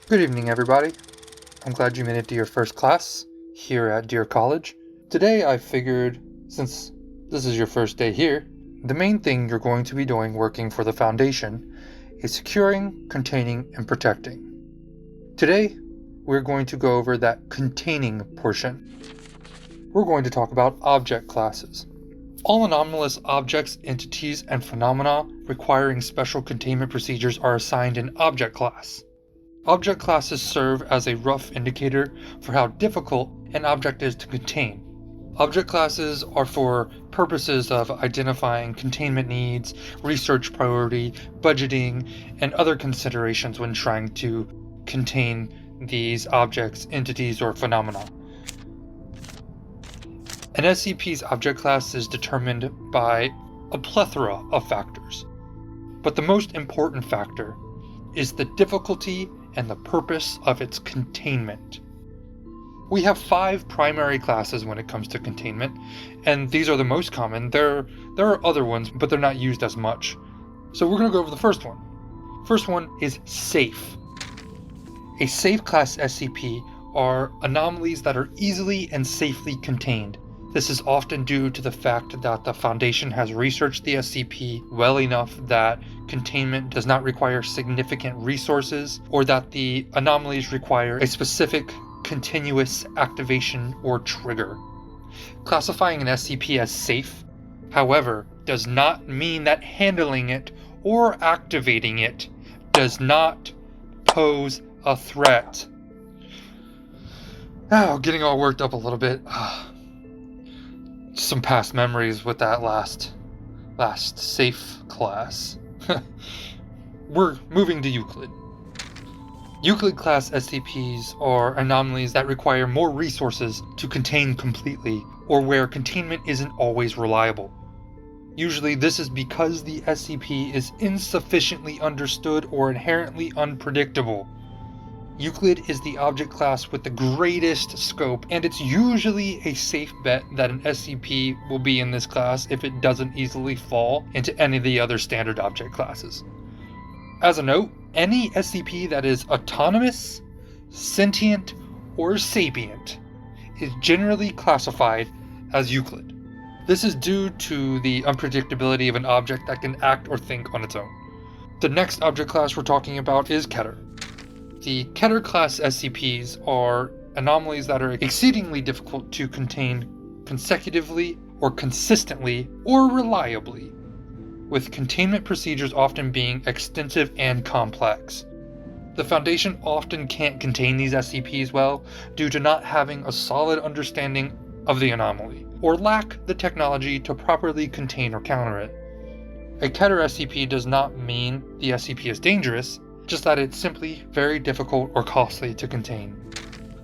Good evening, everybody. I'm glad you made it to your first class here at DeerCollege. Today I figured, since this is your first day here, the main thing you're going to be doing working for the Foundation is securing, containing, and protecting. Today, we're going to go over that containing portion. We're going to talk about object classes. All anomalous objects, entities, and phenomena requiring special containment procedures are assigned an object class. Object classes serve as a rough indicator for how difficult an object is to contain. Object classes are for purposes of identifying containment needs, research priority, budgeting, and other considerations when trying to contain these objects, entities, or phenomena. An SCP's object class is determined by a plethora of factors, but the most important factor is the difficulty and the purpose of its containment. We have 5 primary classes when it comes to containment, and these are the most common. There are other ones, but they're not used as much. So we're going to go over the first one. First one is safe. A safe class SCP are anomalies that are easily and safely contained. This is often due to the fact that the Foundation has researched the SCP well enough that containment does not require significant resources, or that the anomalies require a specific continuous activation or trigger. Classifying an SCP as safe, however, does not mean that handling it or activating it does not pose a threat. Oh, getting all worked up a little bit. Some past memories with that last safe class. We're moving to Euclid. Euclid class SCPs are anomalies that require more resources to contain completely, or where containment isn't always reliable. Usually this is because the SCP is insufficiently understood or inherently unpredictable. Euclid is the object class with the greatest scope, and it's usually a safe bet that an SCP will be in this class if it doesn't easily fall into any of the other standard object classes. As a note, any SCP that is autonomous, sentient, or sapient is generally classified as Euclid. This is due to the unpredictability of an object that can act or think on its own. The next object class we're talking about is Keter. The Keter class SCPs are anomalies that are exceedingly difficult to contain consecutively or consistently or reliably, with containment procedures often being extensive and complex. The Foundation often can't contain these SCPs well due to not having a solid understanding of the anomaly, or lack the technology to properly contain or counter it. A Keter SCP does not mean the SCP is dangerous, just that it's simply very difficult or costly to contain.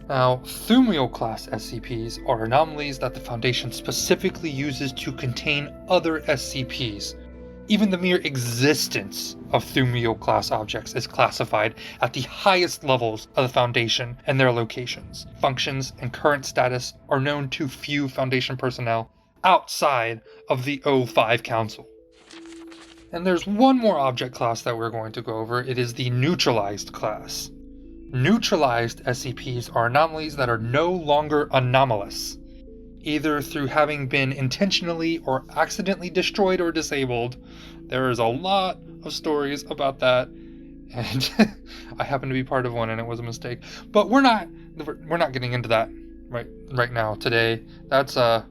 Now, Thaumiel class SCPs are anomalies that the Foundation specifically uses to contain other SCPs. Even the mere existence of Thaumiel class objects is classified at the highest levels of the Foundation, and their locations, functions, and current status are known to few Foundation personnel outside of the O5 Council. And there's one more object class that we're going to go over. It is the Neutralized class. Neutralized SCPs are anomalies that are no longer anomalous, either through having been intentionally or accidentally destroyed or disabled. There is a lot of stories about that, and I happen to be part of one, and it was a mistake. But we're not getting into that right now today. That's an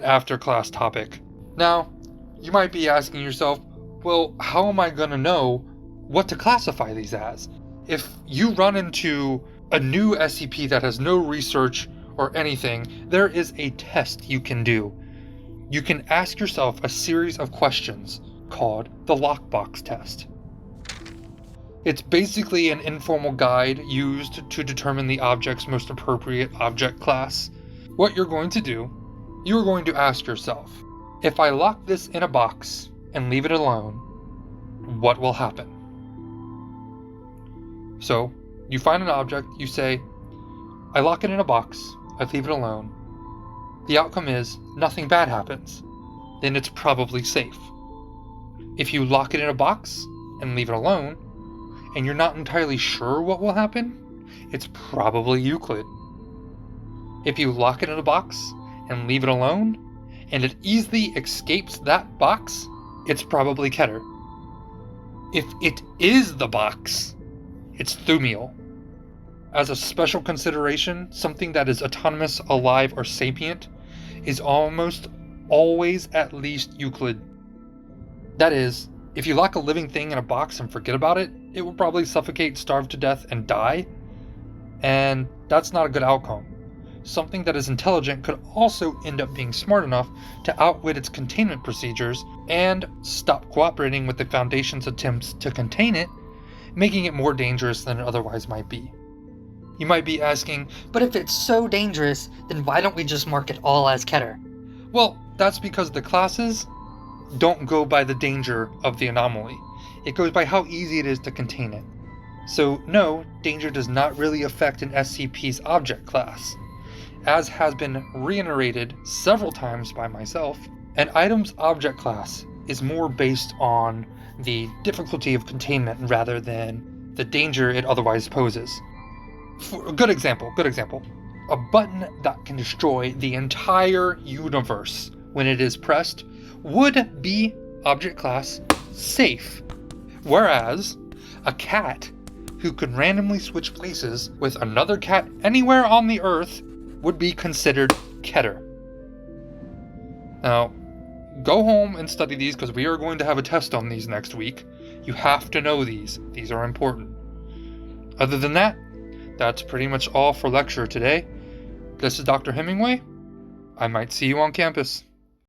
after class topic. Now, you might be asking yourself, well, how am I going to know what to classify these as? If you run into a new SCP that has no research or anything, there is a test you can do. You can ask yourself a series of questions called the lockbox test. It's basically an informal guide used to determine the object's most appropriate object class. What you're going to do, you're going to ask yourself, if I lock this in a box and leave it alone, what will happen? So, you find an object, you say, I lock it in a box, I leave it alone. The outcome is nothing bad happens. Then it's probably safe. If you lock it in a box and leave it alone, and you're not entirely sure what will happen, it's probably Euclid. If you lock it in a box and leave it alone, and it easily escapes that box, it's probably Keter. If it is the box, it's Thaumiel. As a special consideration, something that is autonomous, alive, or sapient is almost always at least Euclid. That is, if you lock a living thing in a box and forget about it, it will probably suffocate, starve to death, and die. And that's not a good outcome. Something that is intelligent could also end up being smart enough to outwit its containment procedures and stop cooperating with the Foundation's attempts to contain it, making it more dangerous than it otherwise might be. You might be asking, but if it's so dangerous, then why don't we just mark it all as Keter? Well, that's because the classes don't go by the danger of the anomaly. It goes by how easy it is to contain it. So no, danger does not really affect an SCP's object class. As has been reiterated several times by myself, an item's object class is more based on the difficulty of containment rather than the danger it otherwise poses. For a good example, a button that can destroy the entire universe when it is pressed would be object class safe, whereas a cat who could randomly switch places with another cat anywhere on the earth would be considered Keter. Now, go home and study these because we are going to have a test on these next week. You have to know these. These are important. Other than that, that's pretty much all for lecture today. This is Dr. Hemingway. I might see you on campus.